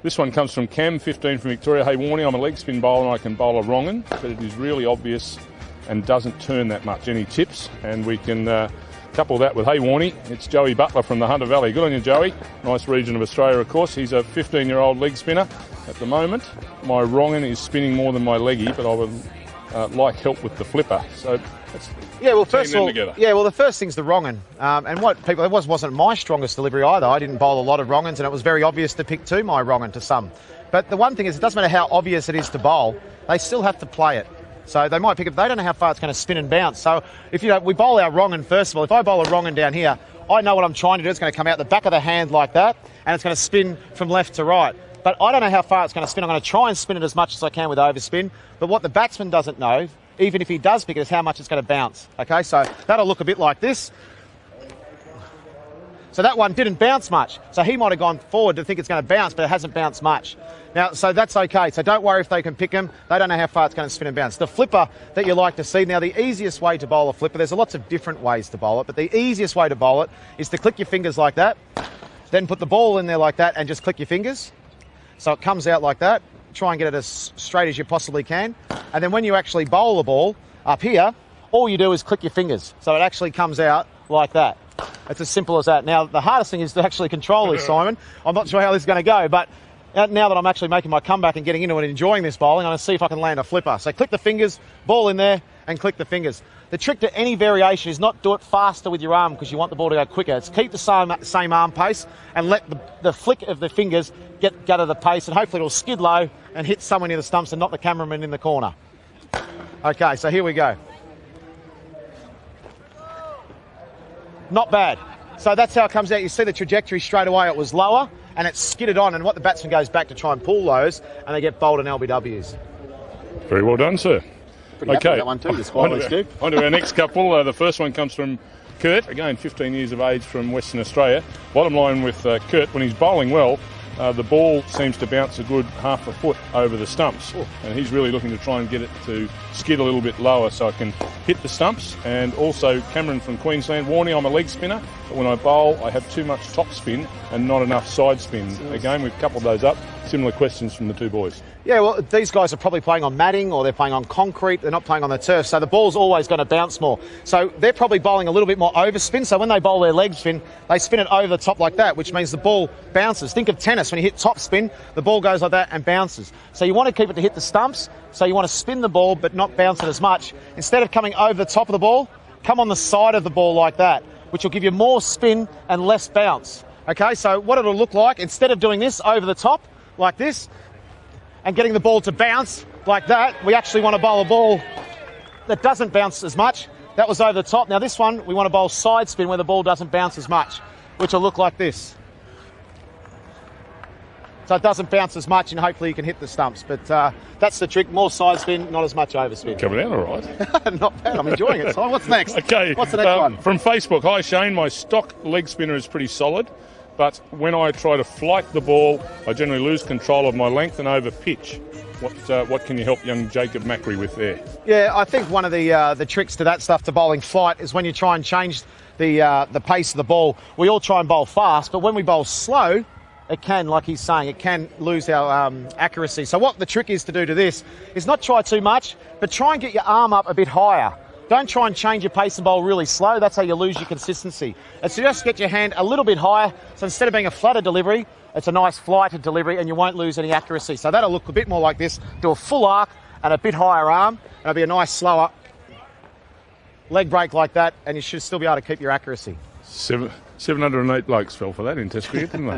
This one comes from Cam, 15 from Victoria. Hey Warne, I'm a leg spin bowler and I can bowl a wrong un, but it is really obvious and doesn't turn that much. Any tips? And we can couple that with, hey Warne, it's Joey Butler from the Hunter Valley. Good on you, Joey. Nice region of Australia, of course. He's a 15-year-old leg spinner. At the moment, my wrong un is spinning more than my leggy, but I would like help with the flipper. So let's first of all, the first thing's the wrong un. And what people, it wasn't my strongest delivery either. I didn't bowl a lot of wrong uns, and it was very obvious to pick to my wrong un to some. But the one thing is, it doesn't matter how obvious it is to bowl, they still have to play it. So they might pick it, they don't know how far it's going to spin and bounce. So if we bowl our wrong un first of all, if I bowl a wrong un down here, I know what I'm trying to do. It's going to come out the back of the hand like that, and it's going to spin from left to right. But I don't know how far it's going to spin. I'm going to try and spin it as much as I can with overspin. But what the batsman doesn't know, even if he does pick it, is how much it's going to bounce. Okay, so that'll look a bit like this. So that one didn't bounce much. So he might have gone forward to think it's going to bounce, but it hasn't bounced much. Now, so that's okay. So don't worry if they can pick them. They don't know how far it's going to spin and bounce. The flipper that you like to see, now the easiest way to bowl a flipper, there's lots of different ways to bowl it, but the easiest way to bowl it is to click your fingers like that, then put the ball in there like that and just click your fingers. So it comes out like that. Try and get it as straight as you possibly can. And then when you actually bowl the ball up here, all you do is click your fingers. So it actually comes out like that. It's as simple as that. Now, the hardest thing is to actually control this, Simon. I'm not sure how this is going to go, but now that I'm actually making my comeback and getting into it and enjoying this bowling, I'm going to see if I can land a flipper. So click the fingers, ball in there, and click the fingers. The trick to any variation is not do it faster with your arm because you want the ball to go quicker. It's keep the same arm pace and let the flick of the fingers get to the pace, and hopefully it'll skid low and hit someone in the stumps and not the cameraman in the corner. Okay, so here we go. Not bad. So that's how it comes out. You see the trajectory straight away. It was lower and it skidded on, and what the batsman goes back to try and pull those, and they get bowled in LBWs. Very well done, sir. Pretty happy with that one too, the squad looks good. On to our next couple. The first one comes from Kurt, again 15 years of age from Western Australia. Bottom line with Kurt, when he's bowling well, the ball seems to bounce a good half a foot over the stumps. Ooh. And he's really looking to try and get it to skid a little bit lower so it can hit the stumps. And also Cameron from Queensland, Warne, I'm a leg spinner, but when I bowl I have too much top spin and not enough side spin. Again, we've coupled those up. Similar questions from the two boys. Yeah, well, these guys are probably playing on matting or they're playing on concrete. They're not playing on the turf, so the ball's always going to bounce more. So they're probably bowling a little bit more overspin. So when they bowl their leg spin, they spin it over the top like that, which means the ball bounces. Think of tennis. When you hit top spin, the ball goes like that and bounces. So you want to keep it to hit the stumps. So you want to spin the ball but not bounce it as much. Instead of coming over the top of the ball, come on the side of the ball like that, which will give you more spin and less bounce. Okay, so what it'll look like, instead of doing this over the top, like this, and getting the ball to bounce like that, we actually want to bowl a ball that doesn't bounce as much. That was over the top. Now this one, we want to bowl side spin where the ball doesn't bounce as much, which will look like this. So it doesn't bounce as much, and hopefully you can hit the stumps. But that's the trick, more side spin, not as much overspin. Coming out all right. Not bad, I'm enjoying it. So what's next? Okay. What's the next one? From Facebook, hi Shane, my stock leg spinner is pretty solid, but when I try to flight the ball, I generally lose control of my length and over pitch. What can you help young Jacob Macri with there? Yeah, I think one of the tricks to that stuff, to bowling flight, is when you try and change the pace of the ball. We all try and bowl fast, but when we bowl slow, it can, like he's saying, it can lose our accuracy. So what the trick is to do to this is not try too much, but try and get your arm up a bit higher. Don't try and change your pace and bowl really slow. That's how you lose your consistency. And so just get your hand a little bit higher. So instead of being a flutter delivery, it's a nice flighted delivery, and you won't lose any accuracy. So that'll look a bit more like this. Do a full arc and a bit higher arm, and it'll be a nice slower leg break like that, and you should still be able to keep your accuracy. 708 blokes fell for that in Test cricket, didn't they?